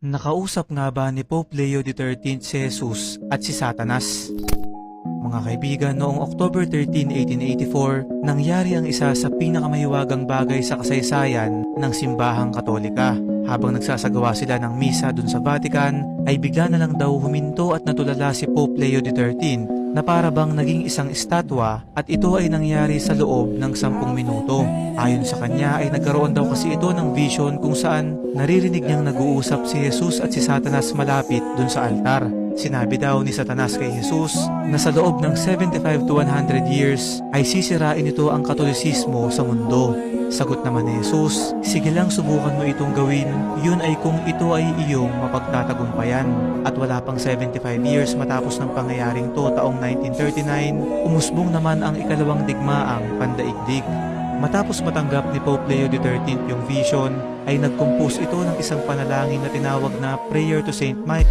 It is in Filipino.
Nakausap nga ba ni Pope Leo XIII si Jesus at si Satanas? Mga kaibigan, noong October 13, 1884, nangyari ang isa sa pinakamahiwagang bagay sa kasaysayan ng simbahang Katolika. Habang nagsasagawa sila ng misa dun sa Vatican, ay bigla na lang daw huminto at natulala si Pope Leo XIII na para bang naging isang estatwa, at ito ay nangyari sa loob ng 10 minuto. Ayon sa kanya ay nagkaroon daw kasi ito ng vision kung saan naririnig niyang nag-uusap si Jesus at si Satanas malapit dun sa altar. Sinabi daw ni Satanas kay Jesus na sa loob ng 75 to 100 years ay sisirain ito ang Katolisismo sa mundo. Sagot naman ni Jesus, sige lang, subukan mo itong gawin, yun ay kung ito ay iyong mapagtatagumpayan. At wala pang 75 years matapos ng pangyayaring to taong 1939, umusbong naman ang ikalawang digmaang pandaigdig. Matapos matanggap ni Pope Leo XIII yung vision, ay nag-compose ito ng isang panalangin na tinawag na Prayer to Saint Mike.